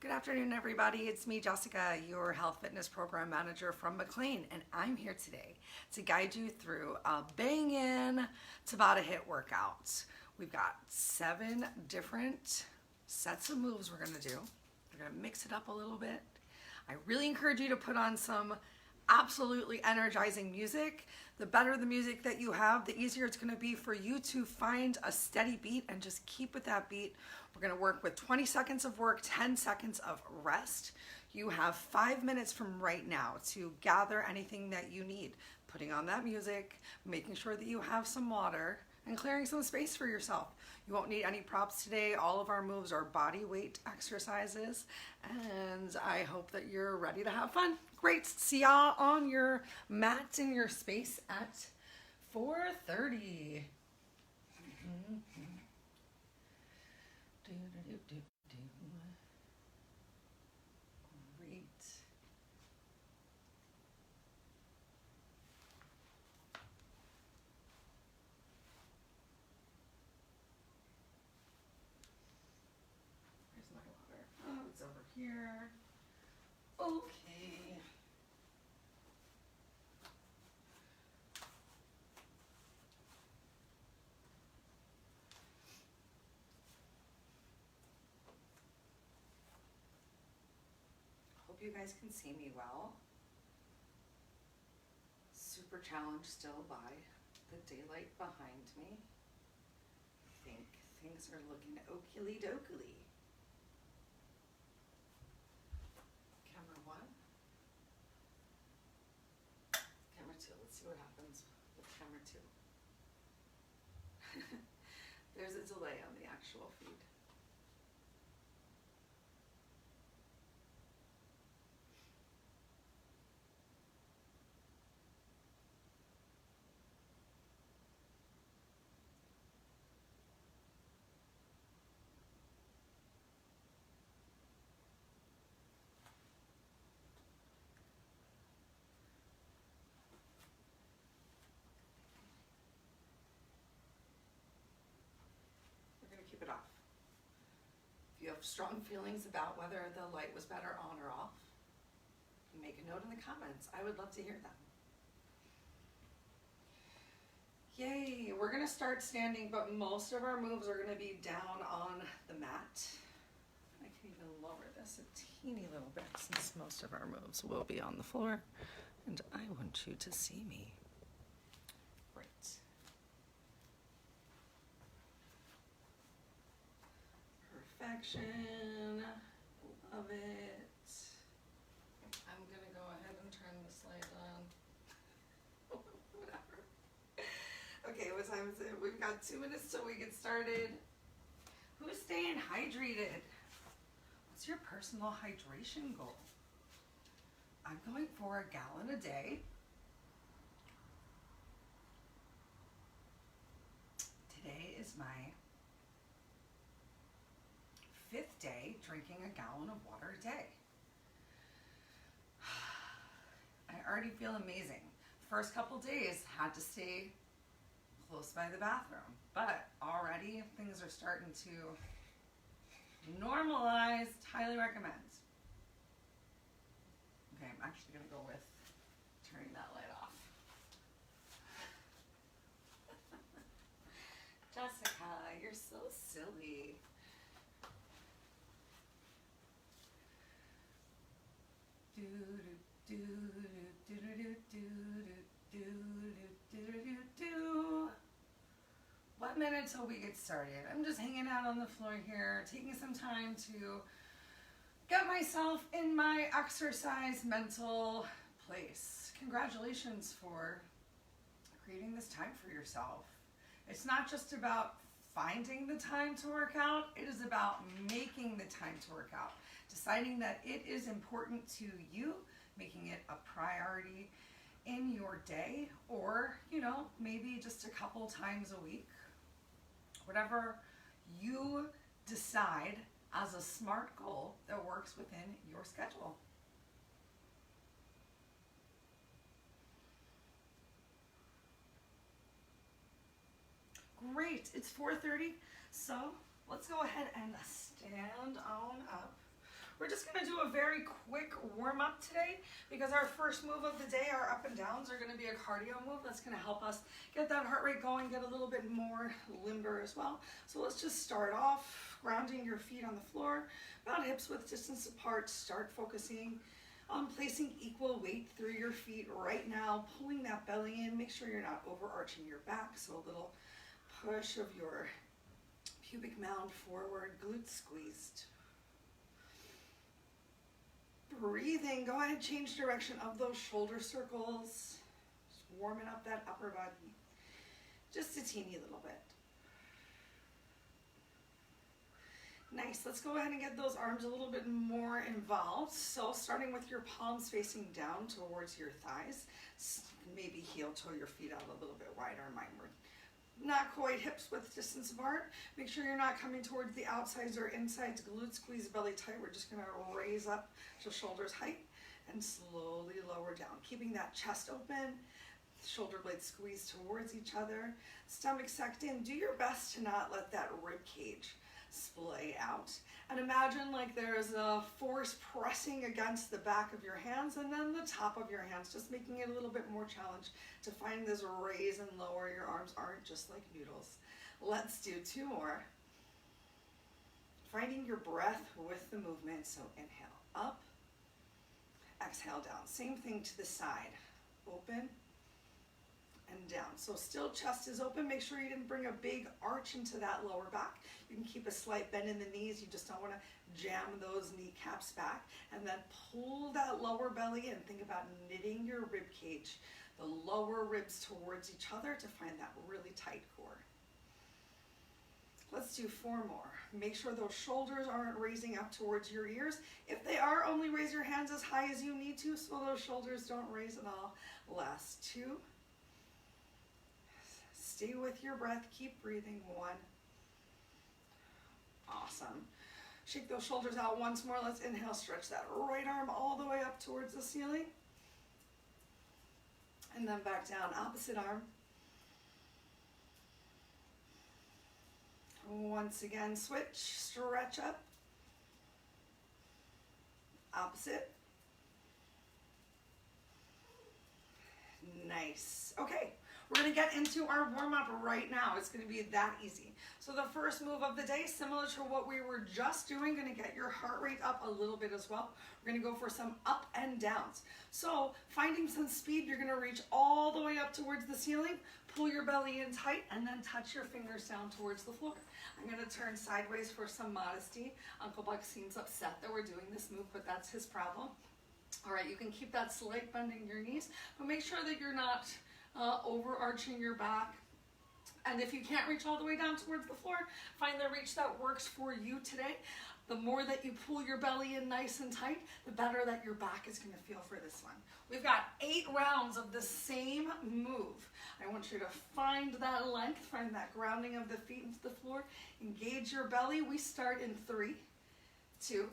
Good afternoon, everybody. It's me, Jessica, your health fitness program manager from McLean, and I'm here today to guide you through a bangin' Tabata HIIT workout. We've got 7 different sets of moves we're gonna do. We're gonna mix it up a little bit. I really encourage you to put on some absolutely energizing music. The better the music that you have, the easier it's gonna be for you to find a steady beat and just keep with that beat. We're gonna work with 20 seconds of work, 10 seconds of rest. You have 5 minutes from right now to gather anything that you need. Putting on that music, making sure that you have some water, and clearing some space for yourself. You won't need any props today. All of our moves are body weight exercises, and I hope that you're ready to have fun. Great, see y'all on your mat in your space at 4:30. Great. Where's my water? Oh, it's over here. Okay. Hope you guys can see me well. Super challenge still by the daylight behind me. I think things are looking okily dokily. Camera 1. Camera 2. Let's see what happens with camera 2. There's a delay on the actual feed. Keep it off. If you have strong feelings about whether the light was better on or off, make a note in the comments. I would love to hear them. Yay, we're gonna start standing, but most of our moves are gonna be down on the mat. I can even lower this a teeny little bit since most of our moves will be on the floor, and I want you to see me. Perfection, love it. I'm gonna go ahead and turn this light on. Whatever. Okay, what time is it? We've got 2 minutes till we get started. Who's staying hydrated? What's your personal hydration goal? I'm going for a gallon a day. Today is my 5th day drinking a gallon of water a day. I already feel amazing. First couple days had to stay close by the bathroom, but already things are starting to normalize. Highly recommend. Okay, I'm actually gonna go with turning that light off. Jessica, you're so silly. What minute till we get started? I'm just hanging out on the floor here, taking some time to get myself in my exercise mental place. Congratulations for creating this time for yourself. It's not just about finding the time to work out, it is about making the time to work out. Deciding that it is important to you, making it a priority in your day, or, maybe just a couple times a week. Whatever you decide as a SMART goal that works within your schedule. Great, it's 4:30, so let's go ahead and stand on up. We're just gonna do a very quick warm up today because our first move of the day, our up and downs, are gonna be a cardio move that's gonna help us get that heart rate going, get a little bit more limber as well. So let's just start off grounding your feet on the floor, about hips width distance apart. Start focusing on placing equal weight through your feet right now, pulling that belly in. Make sure you're not overarching your back, so a little push of your pubic mound forward, glutes squeezed. Breathing, go ahead, change direction of those shoulder circles. Just warming up that upper body, just a teeny little bit. Nice, let's go ahead and get those arms a little bit more involved. So starting with your palms facing down towards your thighs, maybe heel toe your feet out a little bit wider. Mine were not quite hips width distance apart. Make sure you're not coming towards the outsides or insides. Glute squeeze, belly tight. We're just gonna raise up to shoulders height and slowly lower down. Keeping that chest open, shoulder blades squeeze towards each other, stomach sucked in. Do your best to not let that rib cage splay out. And imagine like there's a force pressing against the back of your hands and then the top of your hands, just making it a little bit more challenge to find this raise and lower. Your arms aren't just like noodles. Let's do 2 more. Finding your breath with the movement. So inhale up, exhale down. Same thing to the side. Open and down. So still chest is open. Make sure you didn't bring a big arch into that lower back. You can keep a slight bend in the knees. You just don't want to jam those kneecaps back. And then pull that lower belly in. Think about knitting your rib cage, the lower ribs towards each other to find that really tight core. Let's do 4 more. Make sure those shoulders aren't raising up towards your ears. If they are, only raise your hands as high as you need to so those shoulders don't raise at all. Last 2. Stay with your breath, keep breathing. 1. Awesome. Shake those shoulders out once more. Let's inhale, stretch that right arm all the way up towards the ceiling. And then back down, opposite arm. Once again, switch, stretch up. Opposite. Nice. Okay. We're going to get into our warm-up right now. It's going to be that easy. So the first move of the day, similar to what we were just doing, going to get your heart rate up a little bit as well. We're going to go for some up and downs. So finding some speed, you're going to reach all the way up towards the ceiling, pull your belly in tight, and then touch your fingers down towards the floor. I'm going to turn sideways for some modesty. Uncle Buck seems upset that we're doing this move, but that's his problem. All right, you can keep that slight bend in your knees, but make sure that you're not overarching your back. And if you can't reach all the way down towards the floor, find the reach that works for you today. The more that you pull your belly in nice and tight, the better that your back is going to feel for this one. We've got 8 rounds of the same move. I want you to find that length, find that grounding of the feet into the floor, engage your belly. We start in 3, 2,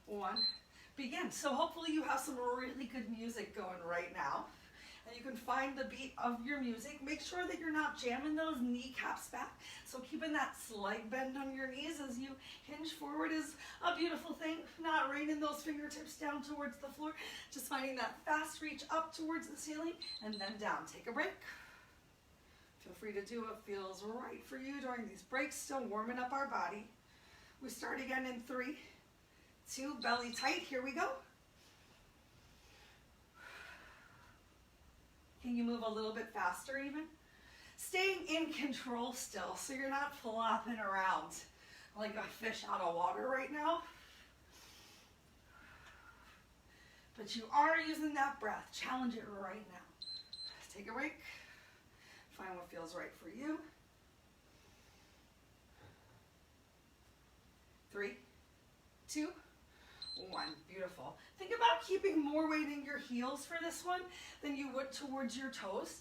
1, begin. So hopefully you have some really good music going right now. And you can find the beat of your music. Make sure that you're not jamming those kneecaps back. So keeping that slight bend on your knees as you hinge forward is a beautiful thing. Not raining those fingertips down towards the floor. Just finding that fast reach up towards the ceiling and then down. Take a break. Feel free to do what feels right for you during these breaks. Still warming up our body. We start again in 3, 2, belly tight. Here we go. Can you move a little bit faster even? Staying in control still, so you're not flopping around like a fish out of water right now. But you are using that breath. Challenge it right now. Take a break. Find what feels right for you. 3, 2, 1. Beautiful. Think about keeping more weight in your heels for this one than you would towards your toes.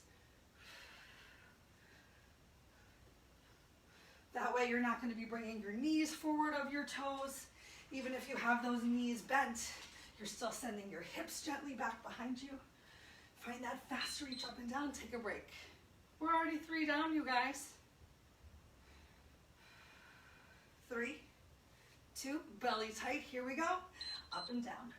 That way you're not going to be bringing your knees forward of your toes. Even if you have those knees bent, you're still sending your hips gently back behind you. Find that fast reach up and down. Take a break. We're already 3 down, you guys. 3, 2, belly tight. Here we go. Up and down.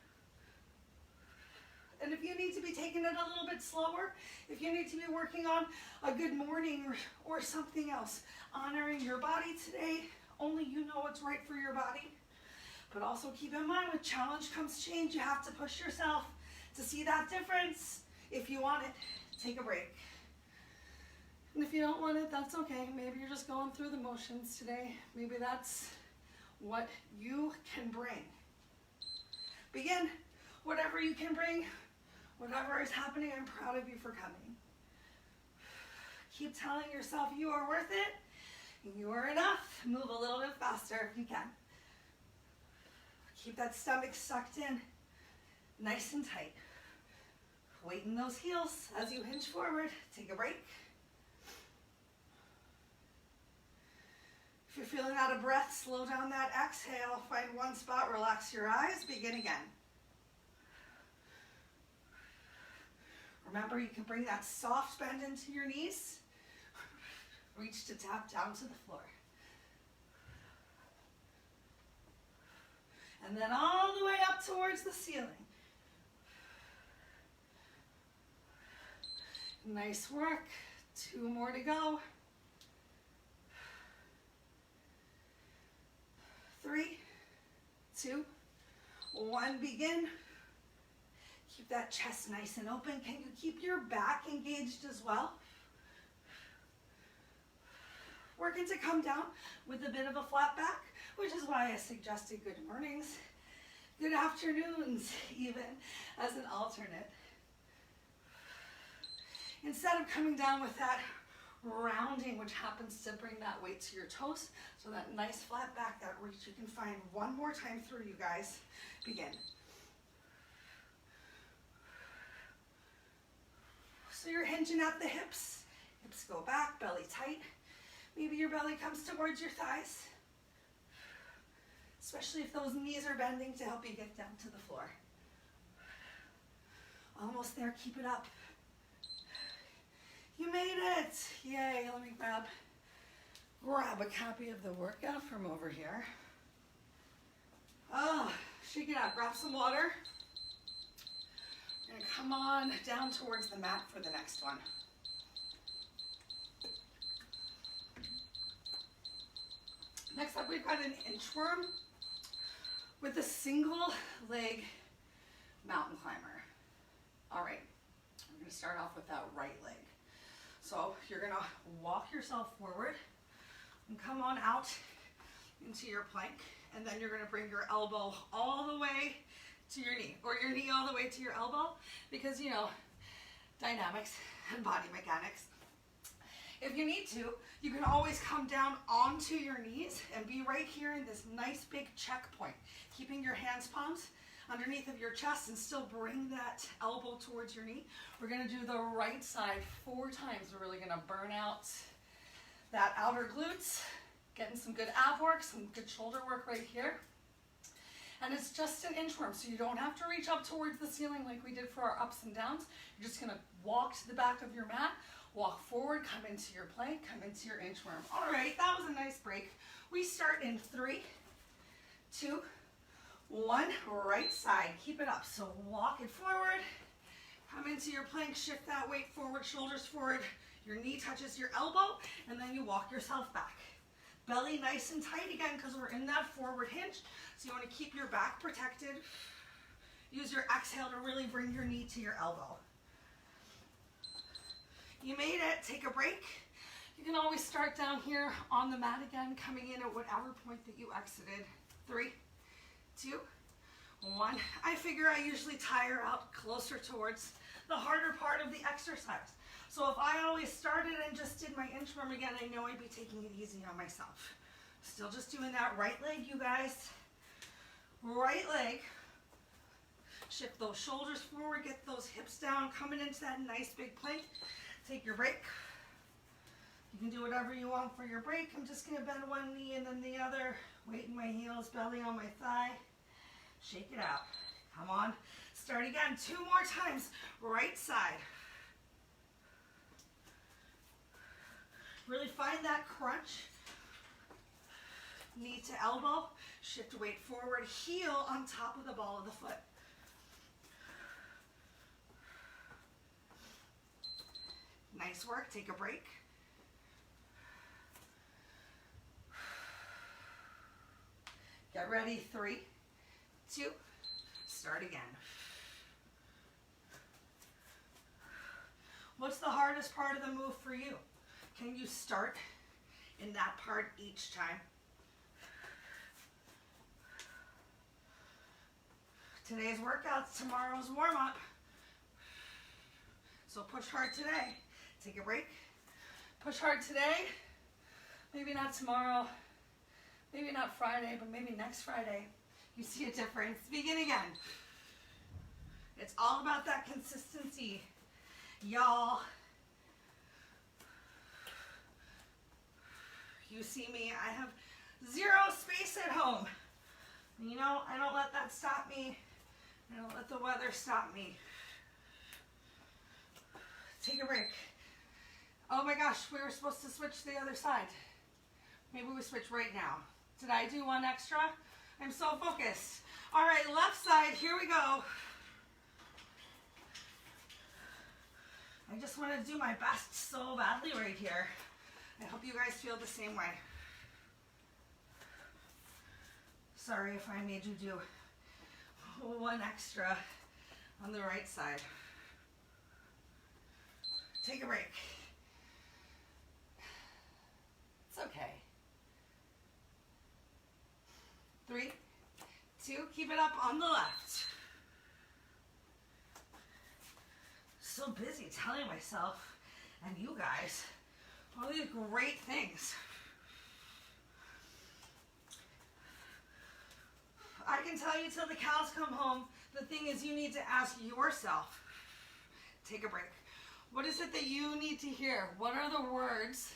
And if you need to be taking it a little bit slower, if you need to be working on a good morning or something else, honoring your body today, only you know what's right for your body. But also keep in mind, with challenge comes change. You have to push yourself to see that difference. If you want it, take a break. And if you don't want it, that's okay. Maybe you're just going through the motions today. Maybe that's what you can bring. Begin whatever you can bring. Whatever is happening, I'm proud of you for coming. Keep telling yourself you are worth it. You are enough. Move a little bit faster if you can. Keep that stomach sucked in, nice and tight. Weight in those heels as you hinge forward. Take a break. If you're feeling out of breath, slow down that exhale. Find one spot, relax your eyes, begin again. Remember, you can bring that soft bend into your knees. Reach to tap down to the floor. And then all the way up towards the ceiling. Nice work. 2 more to go. 3, 2, 1, begin. Keep that chest nice and open. Can you keep your back engaged as well? Working to come down with a bit of a flat back, which is why I suggested good mornings, good afternoons even, as an alternate. Instead of coming down with that rounding, which happens to bring that weight to your toes, so that nice flat back, that reach, you can find one more time through, you guys. Begin. So you're hinging at the hips. Hips go back, belly tight. Maybe your belly comes towards your thighs, especially if those knees are bending to help you get down to the floor. Almost there, keep it up. You made it. Yay, let me grab a copy of the workout from over here. Oh, shake it out, grab some water. We're gonna come on down towards the mat for the next one. Next up, we've got an inchworm with a single leg mountain climber. All right, we're gonna start off with that right leg. So you're gonna walk yourself forward and come on out into your plank, and then you're gonna bring your elbow all the way to your knee, or your knee all the way to your elbow, because you know, dynamics and body mechanics. If you need to, you can always come down onto your knees and be right here in this nice big checkpoint, keeping your hands palms underneath of your chest and still bring that elbow towards your knee. We're gonna do the right side 4 times. We're really gonna burn out that outer glutes, getting some good ab work, some good shoulder work right here. And it's just an inchworm, so you don't have to reach up towards the ceiling like we did for our ups and downs. You're just gonna walk to the back of your mat, walk forward, come into your plank, come into your inchworm. All right, that was a nice break. We start in 3, 2, 1, right side. Keep it up. So walk it forward, come into your plank, shift that weight forward, shoulders forward, your knee touches your elbow, and then you walk yourself back. Belly nice and tight again, because we're in that forward hinge. So you want to keep your back protected. Use your exhale to really bring your knee to your elbow. You made it. Take a break. You can always start down here on the mat again, coming in at whatever point that you exited. 3, 2, 1. I figure I usually tire out closer towards the harder part of the exercise. So if I always started and just did my inchworm again, I know I'd be taking it easy on myself. Still just doing that right leg, you guys. Right leg. Shift those shoulders forward, get those hips down, coming into that nice big plank. Take your break. You can do whatever you want for your break. I'm just gonna bend one knee and then the other. Weight in my heels, belly on my thigh. Shake it out. Come on. Start again. 2 more times. Right side. Really find that crunch. knee to elbow, shift weight forward, heel on top of the ball of the foot. Nice work, take a break. Get ready, 3, 2, start again. What's the hardest part of the move for you? Can you start in that part each time? Today's workout's tomorrow's warm-up. So push hard today. Take a break. Push hard today. Maybe not tomorrow. Maybe not Friday, but maybe next Friday. You see a difference. Begin again. It's all about that consistency, y'all. You see me, I have 0 space at home. You know, I don't let that stop me. I don't let the weather stop me. Take a break. Oh my gosh, we were supposed to switch to the other side. Maybe we switch right now. Did I do one extra? I'm so focused. All right, left side, here we go. I just want to do my best so badly right here. I hope you guys feel the same way. Sorry if I made you do one extra on the right side. Take a break. It's okay. 3, 2, keep it up on the left. So busy telling myself and you guys all these great things. I can tell you till the cows come home, the thing is you need to ask yourself, take a break. What is it that you need to hear? What are the words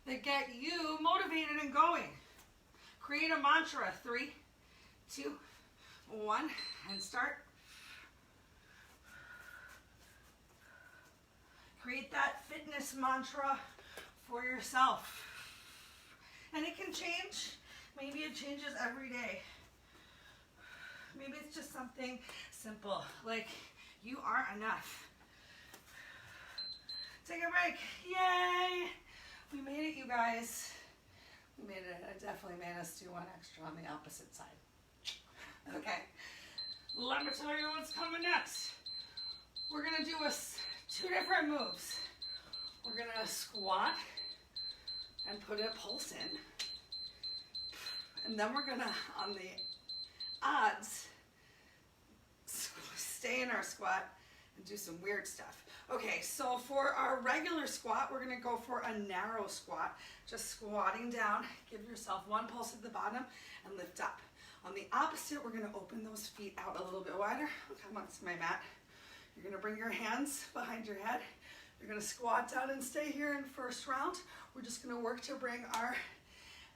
that get you motivated and going? Create a mantra. 3, 2, 1, and start. Create that fitness mantra for yourself. And it can change. Maybe it changes every day. Maybe it's just something simple, like you are enough. Take a break. Yay! We made it, you guys. We made it. It definitely made us do one extra on the opposite side. Okay. Let me tell you what's coming next. We're going to do 2 different moves. We're going to squat and put a pulse in. And then we're going to, on the odds, stay in our squat and do some weird stuff. Okay, so for our regular squat, we're going to go for a narrow squat. Just squatting down. Give yourself 1 pulse at the bottom and lift up. On the opposite, we're going to open those feet out a little bit wider. Come on to my mat. You're going to bring your hands behind your head. You're going to squat down and stay here in first round. We're just going to work to bring our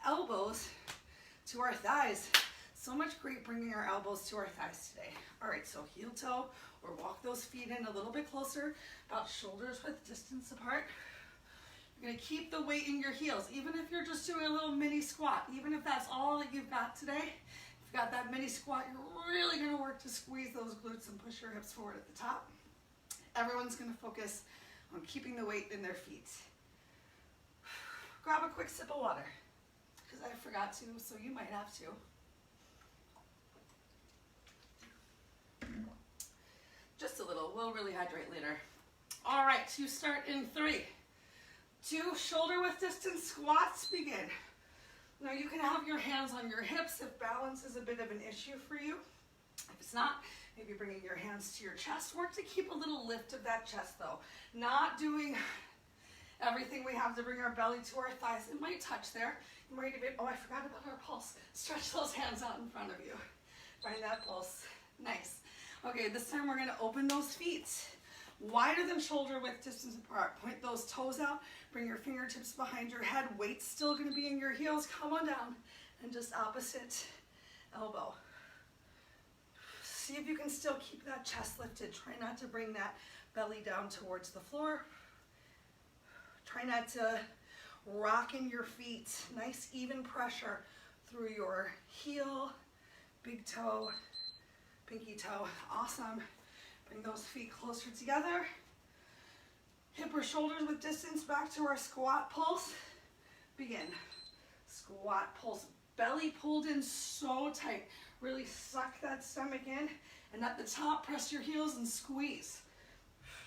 elbows to our thighs. So much great bringing our elbows to our thighs today. All right, so heel toe, or walk those feet in a little bit closer, about shoulders width distance apart. You're going to keep the weight in your heels, even if you're just doing a little mini squat, even if that's all that you've got today. If you've got that mini squat, you're really going to work to squeeze those glutes and push your hips forward at the top. Everyone's going to focus on keeping the weight in their feet. Grab a quick sip of water, because I forgot to, so you might have to. Just a little, we'll really hydrate later. All right, you start in 3, 2, shoulder width distance squats, begin. Now you can have your hands on your hips if balance is a bit of an issue for you. If it's not, maybe bringing your hands to your chest. Work to keep a little lift of that chest though. Not doing everything we have to bring our belly to our thighs. It might touch there. You might even, oh, I forgot about our pulse. Stretch those hands out in front of you. Find that pulse. Nice. Okay, this time we're going to open those feet wider than shoulder width distance apart. Point those toes out. Bring your fingertips behind your head. Weight's still going to be in your heels. Come on down and just opposite elbow. See if you can still keep that chest lifted. Try not to bring that belly down towards the floor. Try not to rock in your feet. Nice even pressure through your heel, big toe, pinky toe. Awesome. Bring those feet closer together. Hip or shoulders with distance back to our squat pulse. Begin. Squat pulse. Belly pulled in so tight. Really suck that stomach in. And at the top, press your heels and squeeze.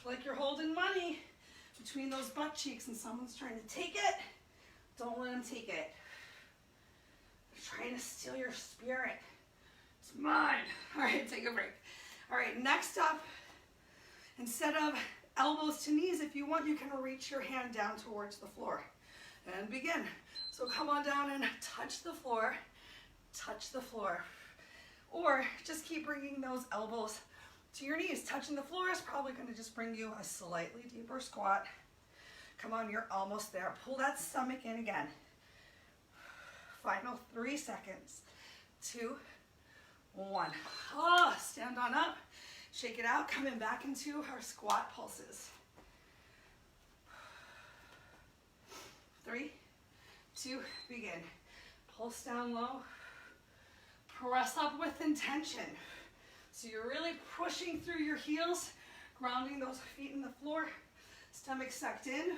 Like you're holding money between those butt cheeks and someone's trying to take it. Don't let them take it. They're trying to steal your spirit. It's mine. All right, take a break. All right, next up, instead of elbows to knees, if you want, you can reach your hand down towards the floor. And begin. So come on down and touch the floor. Touch the floor. Or just keep bringing those elbows to your knees. Touching the floor is probably going to just bring you a slightly deeper squat. Come on, you're almost there. Pull that stomach in again. Final 3 seconds. 2, 1. Oh, stand on up. Shake it out. Coming back into our squat pulses. 3, 2, begin. Pulse down low. Press up with intention. So you're really pushing through your heels, grounding those feet in the floor, stomach sucked in.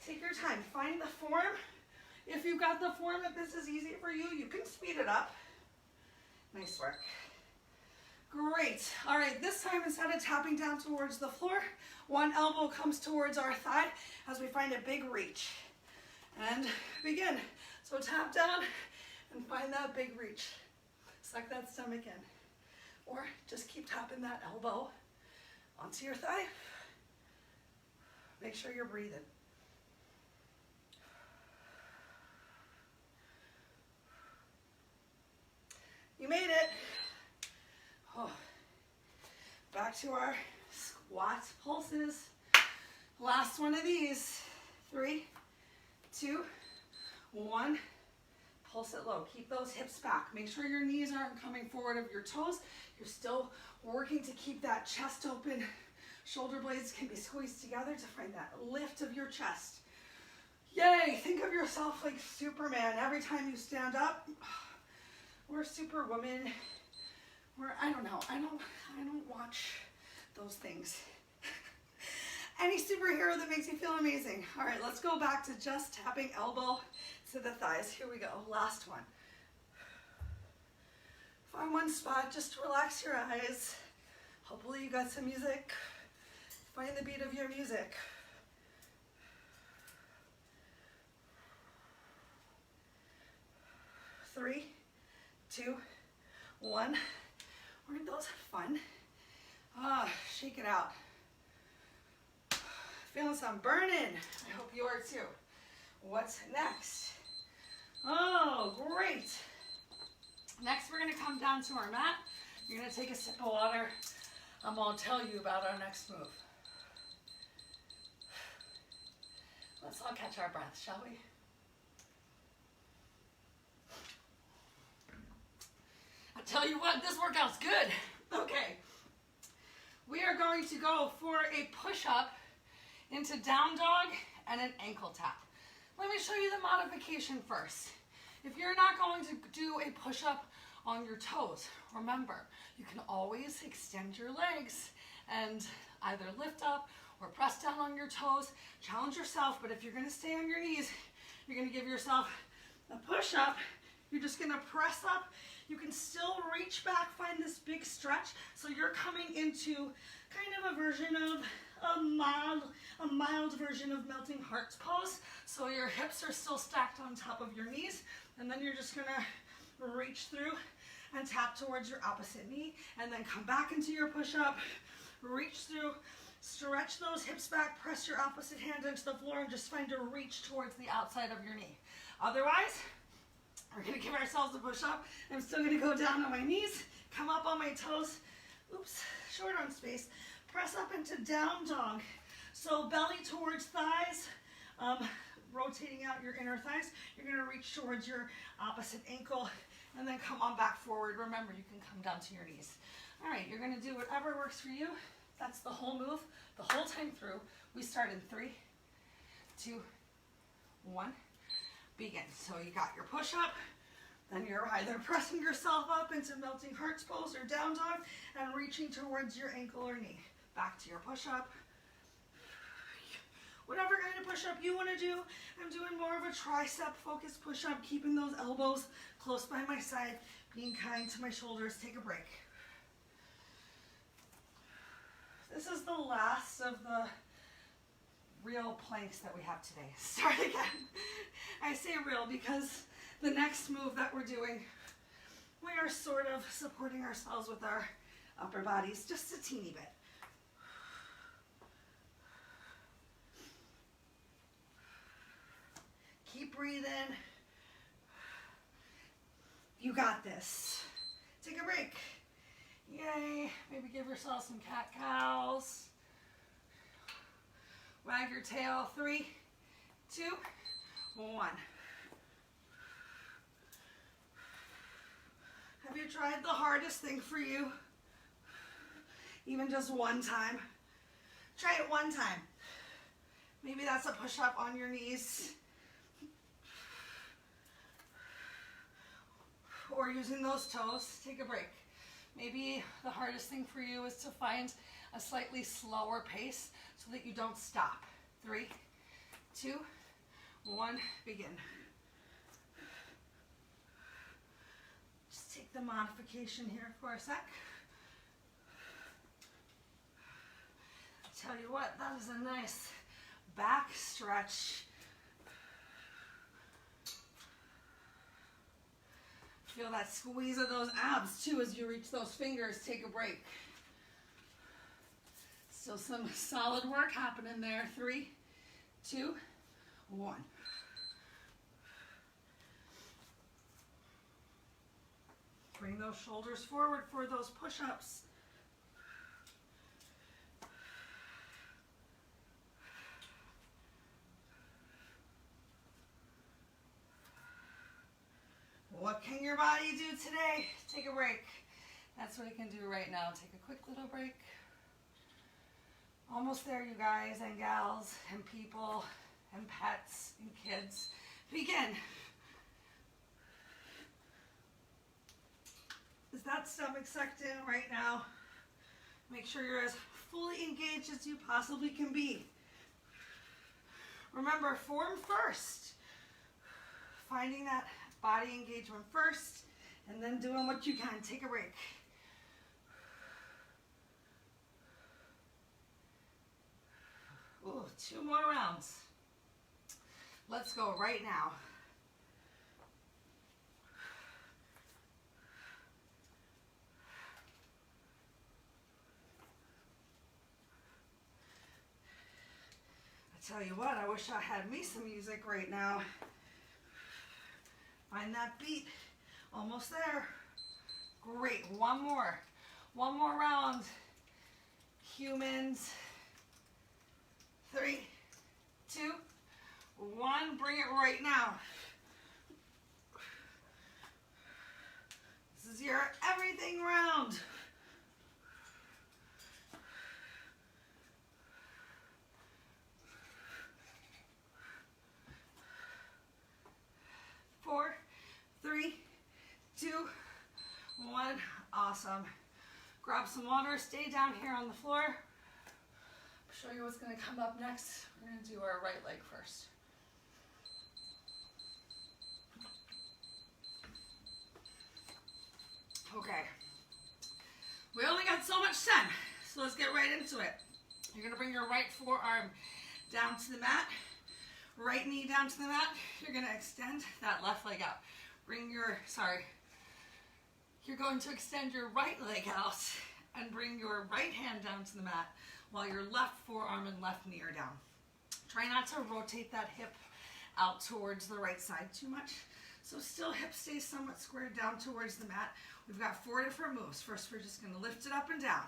Take your time. Find the form. If you've got the form that this is easy for you, you can speed it up. Nice work. Great. All right, this time instead of tapping down towards the floor, one elbow comes towards our thigh as we find a big reach. And begin. So tap down and find that big reach. Suck that stomach in. Or just keep tapping that elbow onto your thigh. Make sure you're breathing. You made it. Oh. Back to our squat pulses. Last one of these. 3, 2, 1. Pulse it low. Keep those hips back. Make sure your knees aren't coming forward of your toes. You're still working to keep that chest open. Shoulder blades can be squeezed together to find that lift of your chest. Yay! Think of yourself like Superman. Every time you stand up, we're Superwoman. I don't know. I don't watch those things. Any superhero that makes you feel amazing. All right, let's go back to just tapping elbow to the thighs. Here we go. Last one. Find one spot. Just relax your eyes. Hopefully you got some music. Find the beat of your music. Three, 2, 1. Weren't those fun? Shake it out. Feeling some burning. I hope you are too. What's next? Oh, great. Next, we're gonna come down to our mat. You're gonna take a sip of water. I'm gonna tell you about our next move. Let's all catch our breath, shall we? I tell you what, this workout's good. Okay. We are going to go for a push-up into down dog and an ankle tap. Let me show you the modification first. If you're not going to do a push-up on your toes, remember, you can always extend your legs and either lift up or press down on your toes. Challenge yourself, but if you're gonna stay on your knees, you're gonna give yourself a push-up. You're just gonna press up. You can still reach back, find this big stretch. So you're coming into kind of a version of a mild version of melting hearts pose. So your hips are still stacked on top of your knees, and then you're just gonna reach through and tap towards your opposite knee, and then come back into your push-up, reach through, stretch those hips back, press your opposite hand into the floor, and just find a reach towards the outside of your knee. Otherwise, we're gonna give ourselves a push-up. I'm still gonna go down on my knees, come up on my toes, oops, short arm space, press up into down dog. So belly towards thighs, rotating out your inner thighs. You're gonna reach towards your opposite ankle and then come on back forward. Remember, you can come down to your knees. All right, you're gonna do whatever works for you. That's the whole move, the whole time through. We start in 3, 2, 1, begin. So you got your push-up, Then you're either pressing yourself up into melting heart's pose or down dog and reaching towards your ankle or knee. Back to your push-up. Whatever kind of push-up you want to do, I'm doing more of a tricep focused push-up, keeping those elbows close by my side, being kind to my shoulders. Take a break. This is the last of the real planks that we have today. Start again. I say real because the next move that we're doing, we are sort of supporting ourselves with our upper bodies just a teeny bit. Keep breathing. You got this. Take a break. Yay. Maybe give yourself some cat-cows. Wag your tail. 3, 2, 1. Have you tried the hardest thing for you? Even just one time? Try it one time. Maybe that's a push-up on your knees. Or using those toes. Take a break. Maybe the hardest thing for you is to find a slightly slower pace so that you don't stop. 3, 2, 1, begin. Just take the modification here for a sec. Tell you what, that is a nice back stretch. Feel that squeeze of those abs too as you reach those fingers. Take a break. Still some solid work happening there. 3, 2, 1. Bring those shoulders forward for those push-ups. What can your body do today? Take a break. That's what it can do right now. Take a quick little break. Almost there, you guys and gals and people and pets and kids. Begin. Is that stomach sucked in right now? Make sure you're as fully engaged as you possibly can be. Remember, form first. Finding that body engagement first, and then doing what you can. Take a break. Ooh, 2 more rounds. Let's go right now. I tell you what, I wish I had me some music right now. Find that beat. Almost there. Great. One more. One more round. Humans. 3, 2, 1. Bring it right now. This is your everything round. Four, 3, 2, 1. Awesome. Grab some water. Stay down here on the floor. I'll show you what's going to come up next. We're going to do our right leg first. Okay. We only got so much time, so let's get right into it. You're going to bring your right forearm down to the mat. Right knee down to the mat. You're going to extend that left leg out. You're going to extend your right leg out and bring your right hand down to the mat while your left forearm and left knee are down. Try not to rotate that hip out towards the right side too much. So still hip stays somewhat squared down towards the mat. We've got 4 different moves. First, we're just going to lift it up and down.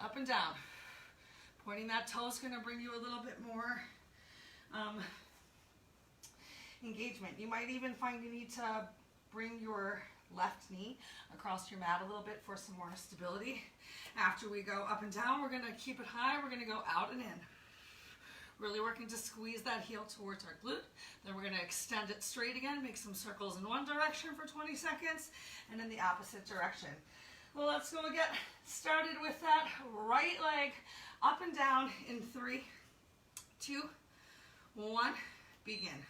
Up and down. Pointing that toe is going to bring you a little bit more engagement. You might even find you need to bring your left knee across your mat a little bit for some more stability. After we go up and down, we're going to keep it high. We're going to go out and in. Really working to squeeze that heel towards our glute. Then we're going to extend it straight again, make some circles in one direction for 20 seconds and in the opposite direction. Well, let's go get started with that right leg up and down in 3, 2, 1, begin.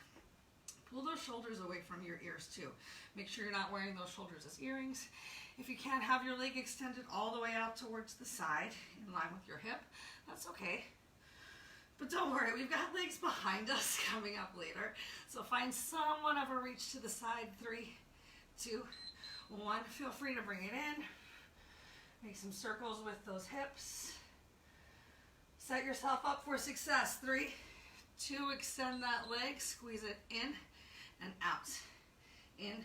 Pull those shoulders away from your ears too. Make sure you're not wearing those shoulders as earrings. If you can't have your leg extended all the way out towards the side in line with your hip, that's okay. But don't worry, we've got legs behind us coming up later. So find somewhat of a reach to the side. 3, 2, 1. Feel free to bring it in. Make some circles with those hips. Set yourself up for success. 3, 2, extend that leg, squeeze it in and out. In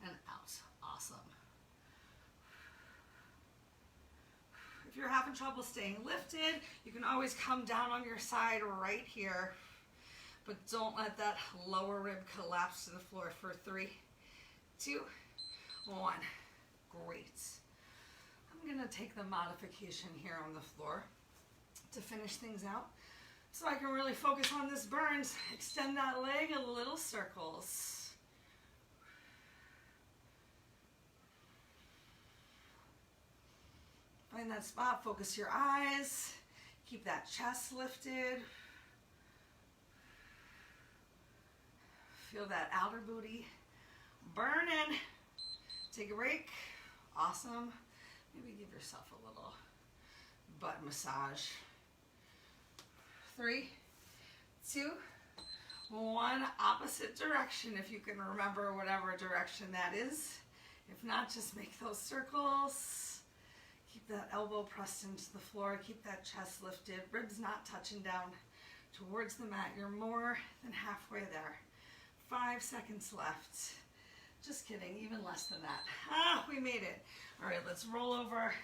and out. Awesome. If you're having trouble staying lifted, you can always come down on your side right here, but don't let that lower rib collapse to the floor for 3, 2, 1. Great. I'm gonna take the modification here on the floor to finish things out so I can really focus on this burns. Extend that leg a little circles. Find that spot, focus your eyes, keep that chest lifted. Feel that outer booty burning. Take a break. Awesome. Maybe give yourself a little butt massage. 3, 2, 1. Opposite direction if you can remember whatever direction that is. If not, just make those circles. Keep that elbow pressed into the floor. Keep that chest lifted. Ribs not touching down towards the mat. You're more than halfway there. 5 seconds left. Just kidding, even less than that. Ah, we made it. All right, let's roll over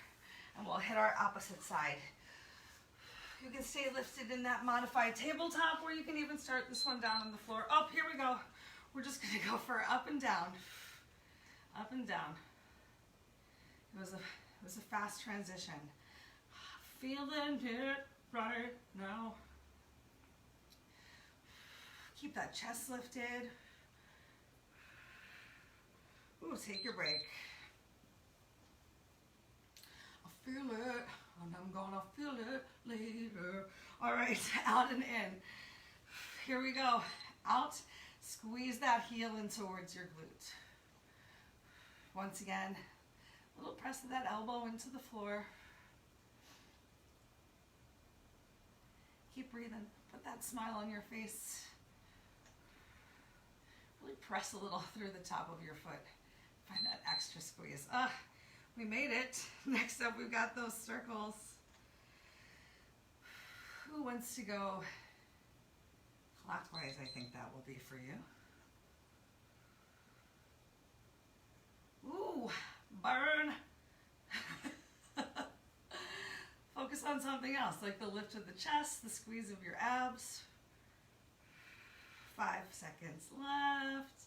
and we'll hit our opposite side. You can stay lifted in that modified tabletop, or you can even start this one down on the floor. Oh, here we go. We're just gonna go for up and down. Up and down. It was a fast transition. Feeling it right now. Keep that chest lifted. Ooh, take your break. I feel it, and I'm gonna feel it later. All right, out and in. Here we go. Out, squeeze that heel in towards your glute. Once again, a little press of that elbow into the floor. Keep breathing. Put that smile on your face. Really press a little through the top of your foot. Find that extra squeeze. Ah, we made it. Next up, we've got those circles. Who wants to go clockwise? I think that will be for you. Ooh, burn. Focus on something else, like the lift of the chest, the squeeze of your abs. 5 seconds left.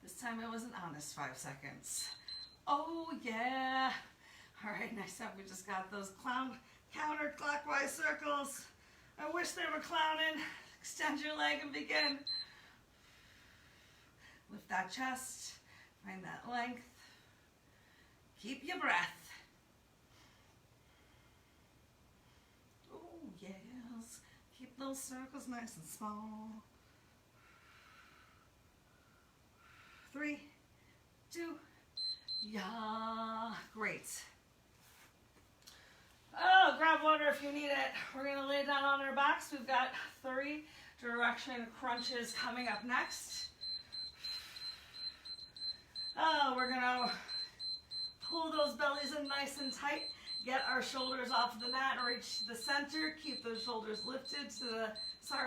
This time it was an honest 5 seconds. Oh yeah. All right, next up we just got those counterclockwise circles. I wish they were clowning. Extend your leg and begin. Lift that chest, find that length. Keep your breath. Oh yes. Keep those circles nice and small. 3, 2, yeah, great. Oh, grab water if you need it. We're gonna lay down on our backs. We've got 3 direction crunches coming up next. Oh, we're gonna pull those bellies in nice and tight. Get our shoulders off the mat, reach the center. Keep those shoulders lifted to the,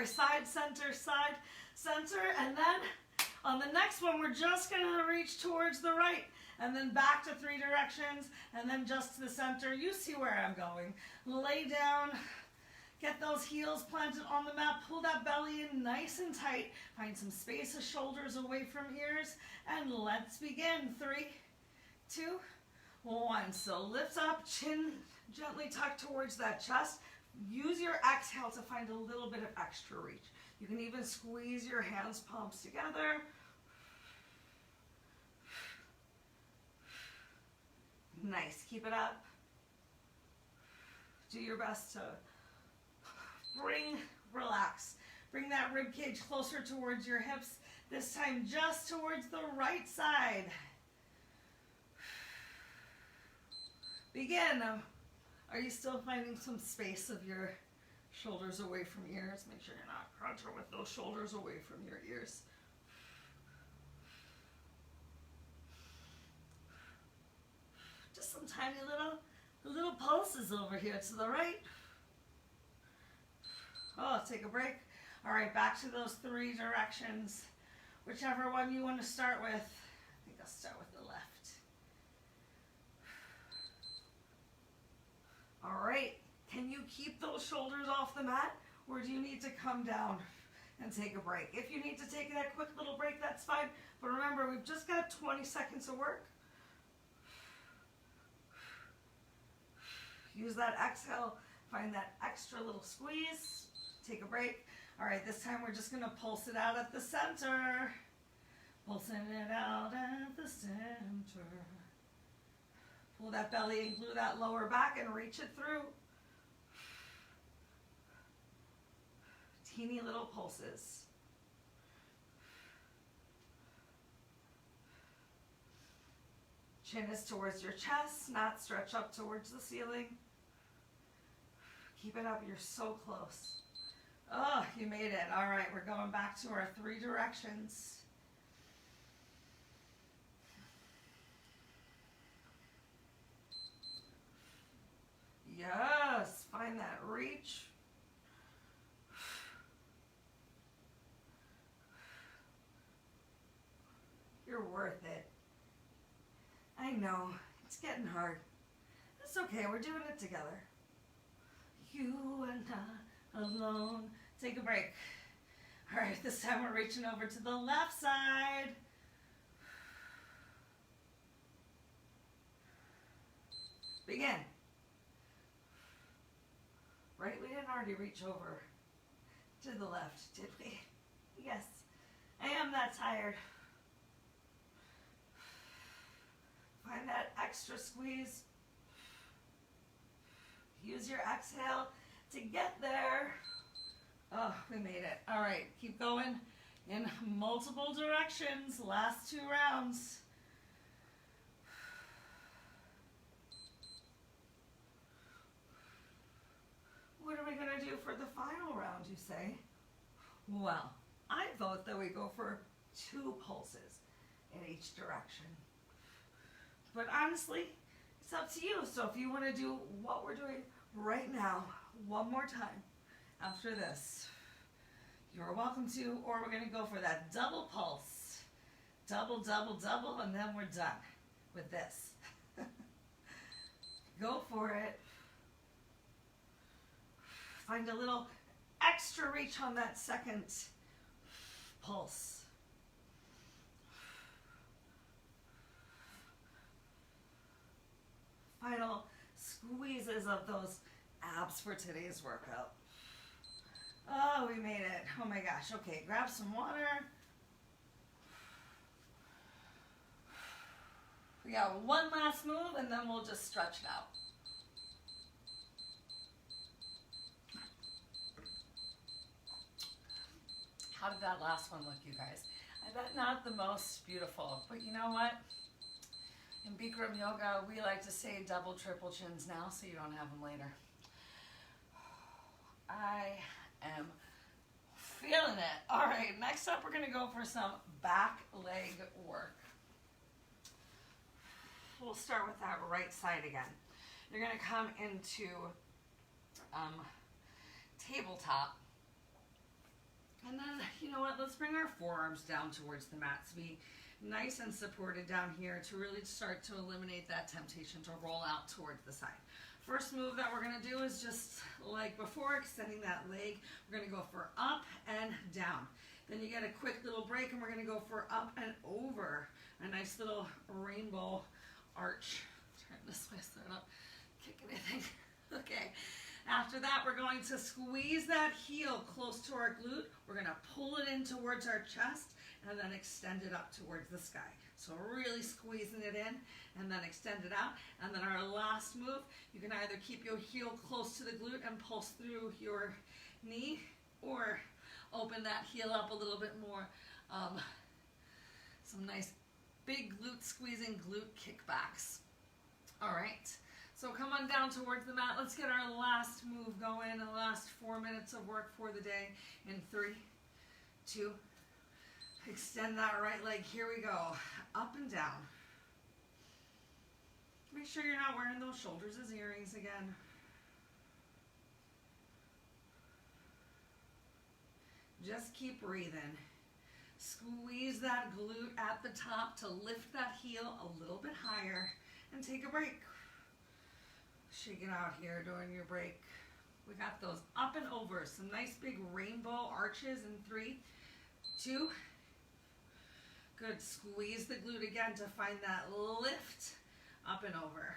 side, center, and then on the next one, we're just gonna reach towards the right and then back to 3 directions and then just to the center. You see where I'm going. Lay down, get those heels planted on the mat, pull that belly in nice and tight. Find some space of shoulders away from ears and let's begin. 3, 2, 1. So lift up, chin gently tucked towards that chest. Use your exhale to find a little bit of extra reach. You can even squeeze your hands, palms together. Nice, keep it up. Do your best to relax. Bring that rib cage closer towards your hips. This time just towards the right side. Begin. Are you still finding some space of your shoulders away from ears? Make sure you're not crunching with those shoulders away from your ears. Just some tiny little pulses over here to the right. Oh, take a break. All right, back to those 3 directions. Whichever one you want to start with. I think I'll start with the left. All right, can you keep those shoulders off the mat, or do you need to come down and take a break? If you need to take that quick little break, that's fine. But remember, we've just got 20 seconds of work. Use that exhale, find that extra little squeeze, take a break. All right, this time we're just gonna pulse it out at the center. Pulsing it out at the center. Pull that belly and glue that lower back and reach it through. Teeny little pulses. Chin is towards your chest, not stretch up towards the ceiling. Keep it up, you're so close. Oh, you made it. All right, we're going back to our 3 directions. Yes, find that reach. You're worth it. I know, it's getting hard. It's okay, we're doing it together. You and I alone. Take a break. All right, this time we're reaching over to the left side. Begin. Right, we didn't already reach over to the left, did we? Yes, I am that tired. Find that extra squeeze. Use your exhale to get there. Oh, we made it. All right, keep going in multiple directions. Last 2 rounds. What are we going to do for the final round, you say? Well, I vote that we go for 2 pulses in each direction. But honestly, it's up to you. So if you want to do what we're doing right now, one more time after this, you're welcome to, or we're going to go for that double pulse. Double, double, double, and then we're done with this. Go for it. Find a little extra reach on that second pulse. Final squeezes of those abs for today's workout. Oh, we made it. Oh my gosh. Okay, grab some water. We got one last move and then we'll just stretch it out. How did that last one look, you guys? I bet not the most beautiful, but you know what? In Bikram yoga, we like to say double, triple chins now so you don't have them later. I am feeling it. All right, next up we're gonna go for some back leg work. We'll start with that right side again. You're gonna come into tabletop. And then, you know what, let's bring our forearms down towards the mat to be nice and supported down here to really start to eliminate that temptation to roll out towards the side. First move that we're going to do is just like before, extending that leg. We're going to go for up and down. Then you get a quick little break and we're going to go for up and over. A nice little rainbow arch. Turn this way so I don't kick anything. Okay. After that, we're going to squeeze that heel close to our glute. We're going to pull it in towards our chest and then extend it up towards the sky. So really squeezing it in and then extend it out. And then our last move, you can either keep your heel close to the glute and pulse through your knee, or open that heel up a little bit more. Some nice big glute squeezing, glute kickbacks. All right, so come on down towards the mat. Let's get our last move going, the last 4 minutes of work for the day in 3, 2, extend that right leg. Here we go, up and down. Make sure you're not wearing those shoulders as earrings again. Just keep breathing. Squeeze that glute at the top to lift that heel a little bit higher and take a break. Shake it out here during your break. We got those up and over, some nice big rainbow arches in 3, 2. Good, squeeze the glute again to find that lift up and over.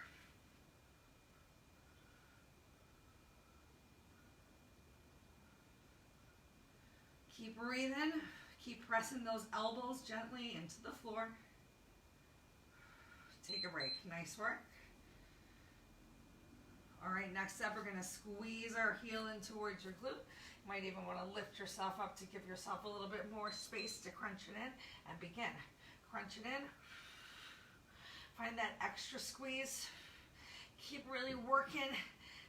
Keep breathing. Keep pressing those elbows gently into the floor. Take a break. Nice work. All right, next up, we're going to squeeze our heel in towards your glute. You might even want to lift yourself up to give yourself a little bit more space to crunch it in, and begin. Crunch it in. Find that extra squeeze. Keep really working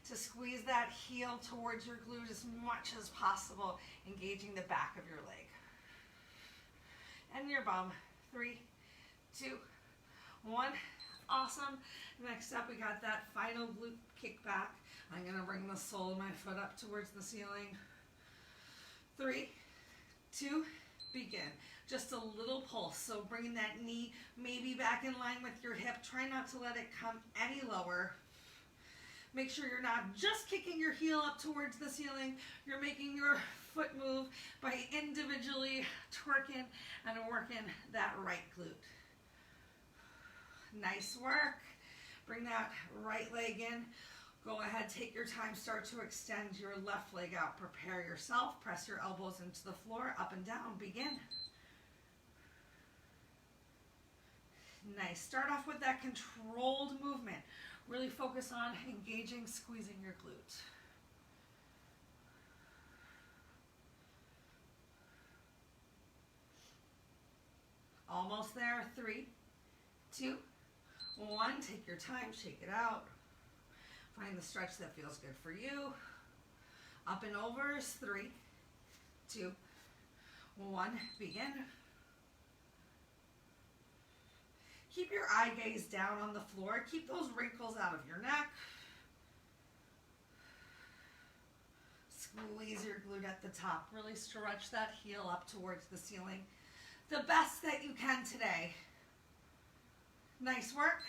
to squeeze that heel towards your glute as much as possible, engaging the back of your leg. And your bum. 3, 2, 1. Awesome. Next up, we got that final glute kick back. I'm going to bring the sole of my foot up towards the ceiling. 3, 2, begin. Just a little pulse. So bringing that knee maybe back in line with your hip. Try not to let it come any lower. Make sure you're not just kicking your heel up towards the ceiling. You're making your foot move by individually twerking and working that right glute. Nice work. Bring that right leg in. Go ahead, take your time, start to extend your left leg out. Prepare yourself, press your elbows into the floor, up and down, begin. Nice, start off with that controlled movement. Really focus on engaging, squeezing your glute. Almost there, 3, 2, 1. Take your time, shake it out. Find the stretch that feels good for you. Up and overs, 3, 2, 1. Begin. Keep your eye gaze down on the floor. Keep those wrinkles out of your neck. Squeeze your glute at the top. Really stretch that heel up towards the ceiling. The best that you can today. Nice work.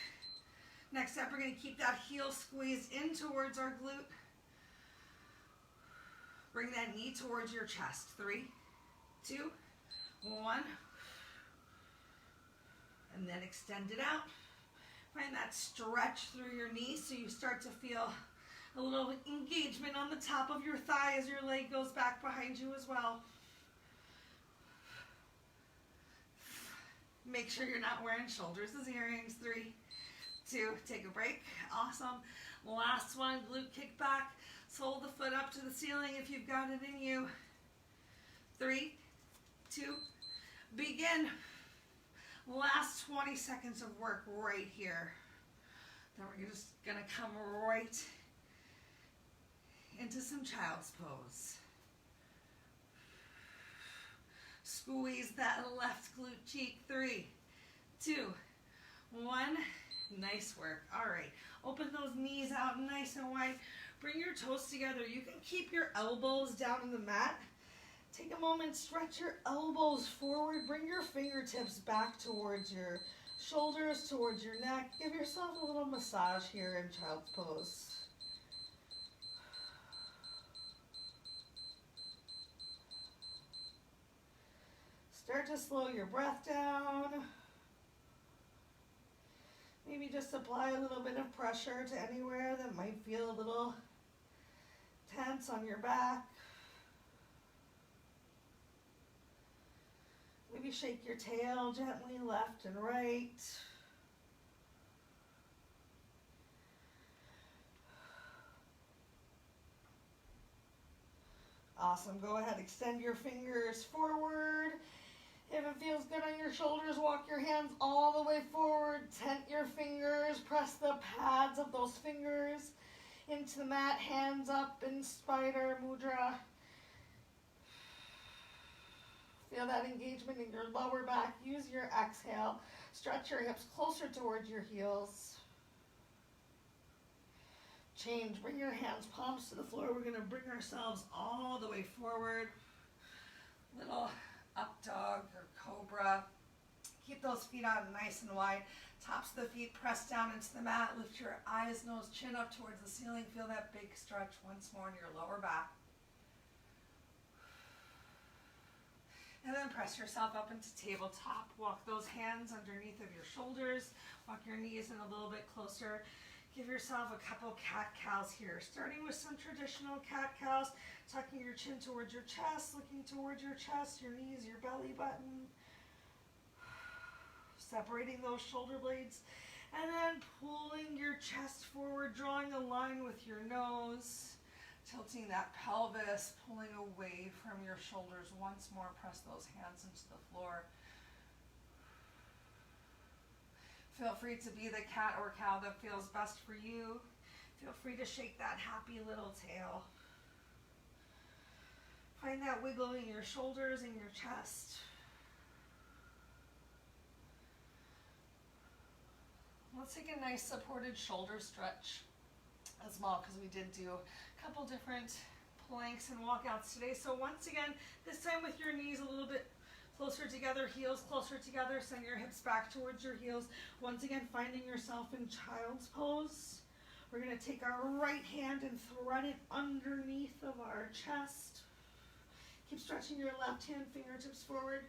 Next up, we're going to keep that heel squeezed in towards our glute. Bring that knee towards your chest. 3, 2, 1. And then extend it out. Find that stretch through your knee so you start to feel a little engagement on the top of your thigh as your leg goes back behind you as well. Make sure you're not wearing shoulders as earrings. 3, 2, take a break. Awesome. Last one, glute kick back. Sole the foot up to the ceiling if you've got it in you. 3, 2, begin. Last 20 seconds of work right here. Then we're just going to come right into some child's pose. Squeeze that left glute cheek. 3, 2, 1. Nice work. All right. Open those knees out nice and wide. Bring your toes together. You can keep your elbows down on the mat. Take a moment, stretch your elbows forward. Bring your fingertips back towards your shoulders, towards your neck. Give yourself a little massage here in child's pose. Start to slow your breath down. Maybe just apply a little bit of pressure to anywhere that might feel a little tense on your back. Maybe shake your tail gently left and right. Awesome. Go ahead, extend your fingers forward. If it feels good on your shoulders, walk your hands all the way forward. Tent your fingers. Press the pads of those fingers into the mat. Hands up in spider mudra. Feel that engagement in your lower back. Use your exhale. Stretch your hips closer towards your heels. Change. Bring your hands, palms to the floor. We're going to bring ourselves all the way forward. Little up dog or cobra. Keep those feet out nice and wide. Tops of the feet press down into the mat. Lift your eyes, nose, chin up towards the ceiling. Feel that big stretch once more in your lower back. And then press yourself up into tabletop. Walk those hands underneath of your shoulders. Walk your knees in a little bit closer. Give yourself a couple cat-cows here. Starting with some traditional cat-cows. Tucking your chin towards your chest. Looking towards your chest, your knees, your belly button. Separating those shoulder blades. And then pulling your chest forward. Drawing a line with your nose. Tilting that pelvis, pulling away from your shoulders. Once more, press those hands into the floor. Feel free to be the cat or cow that feels best for you. Feel free to shake that happy little tail. Find that wiggle in your shoulders and your chest. Let's take a nice supported shoulder stretch as well, because we did do a couple different planks and walkouts today. So once again, this time with your knees a little bit closer together, heels closer together. Send your hips back towards your heels. Once again, finding yourself in child's pose. We're going to take our right hand and thread it underneath of our chest. Keep stretching your left hand, fingertips forward.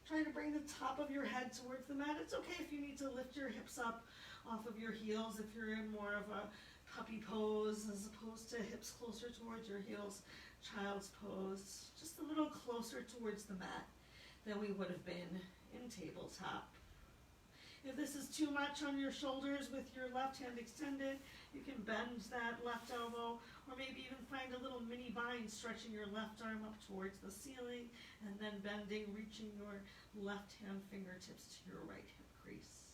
Trying to bring the top of your head towards the mat. It's okay if you need to lift your hips up off of your heels if you're in more of a puppy pose as opposed to hips closer towards your heels. Child's pose. Just a little closer towards the mat than we would have been in tabletop. If this is too much on your shoulders with your left hand extended, you can bend that left elbow, or maybe even find a little mini bind, stretching your left arm up towards the ceiling, and then bending, reaching your left hand fingertips to your right hip crease.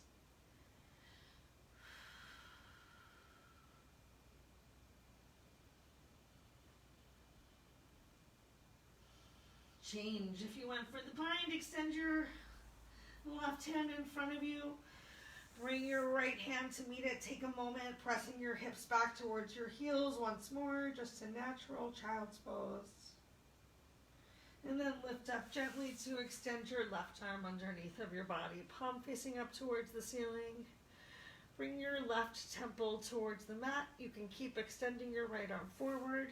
Change. If you went for the bind, extend your left hand in front of you. Bring your right hand to meet it. Take a moment, pressing your hips back towards your heels once more. Just a natural child's pose. And then lift up gently to extend your left arm underneath of your body. Palm facing up towards the ceiling. Bring your left temple towards the mat. You can keep extending your right arm forward.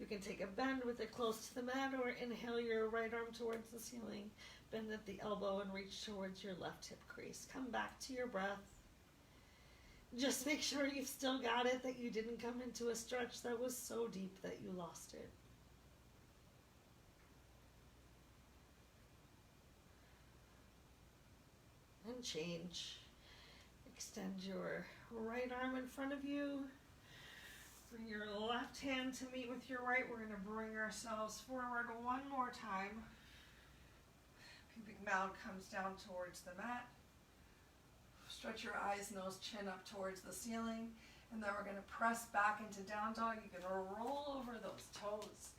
You can take a bend with it close to the mat, or inhale your right arm towards the ceiling. Bend at the elbow and reach towards your left hip crease. Come back to your breath. Just make sure you've still got it, that you didn't come into a stretch that was so deep that you lost it. And change. Extend your right arm in front of you. Bring your left hand to meet with your right. We're going to bring ourselves forward one more time. Pubic mound comes down towards the mat. Stretch your eyes, nose, chin up towards the ceiling. And then we're going to press back into down dog. You can roll over those toes.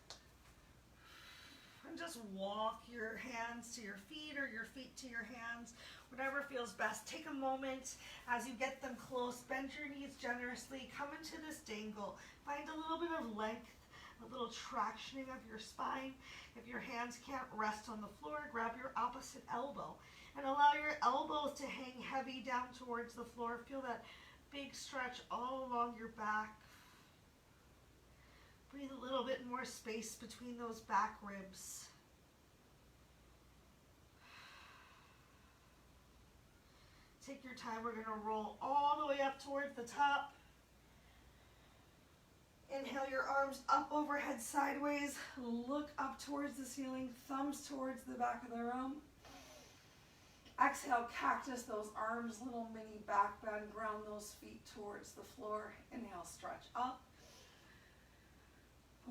And just walk your hands to your feet or your feet to your hands. Whatever feels best. Take a moment as you get them close. Bend your knees generously. Come into this dangle. Find a little bit of length, a little tractioning of your spine. If your hands can't rest on the floor, grab your opposite elbow and allow your elbows to hang heavy down towards the floor. Feel that big stretch all along your back. Breathe a little bit more space between those back ribs. Take your time. We're going to roll all the way up towards the top. Inhale your arms up overhead sideways. Look up towards the ceiling, thumbs towards the back of the room. Exhale, cactus, those arms, little mini back bend. Ground those feet towards the floor. Inhale, stretch up.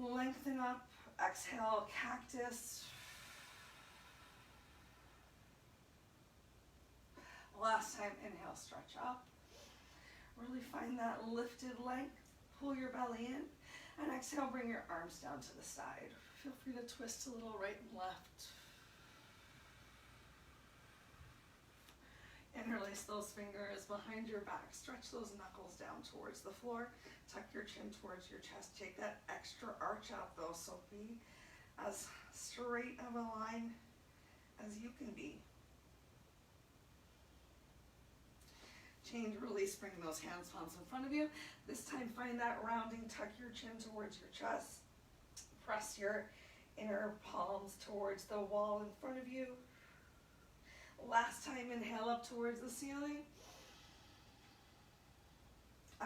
Lengthen up. Exhale, cactus. Last time, inhale, stretch up. Really find that lifted length. Pull your belly in. And exhale, bring your arms down to the side. Feel free to twist a little right and left. Interlace those fingers behind your back. Stretch those knuckles down towards the floor. Tuck your chin towards your chest. Take that extra arch out though, so be as straight of a line as you can be. Change, release, bring those hands, palms in front of you. This time find that rounding, tuck your chin towards your chest. Press your inner palms towards the wall in front of you. Last time, inhale up towards the ceiling.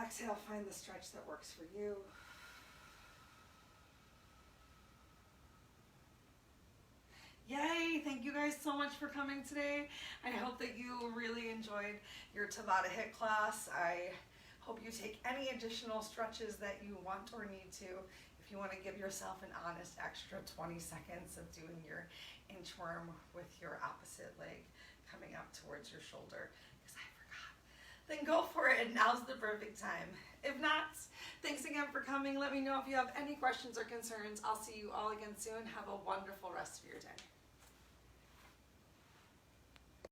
Exhale, find the stretch that works for you. Yay, thank you guys so much for coming today. I hope that you really enjoyed your Tabata HIIT class. I hope you take any additional stretches that you want or need to. If you want to give yourself an honest extra 20 seconds of doing your inchworm with your opposite leg coming up towards your shoulder, because I forgot, then go for it. Now's the perfect time. If not, thanks again for coming. Let me know if you have any questions or concerns. I'll see you all again soon. Have a wonderful rest of your day.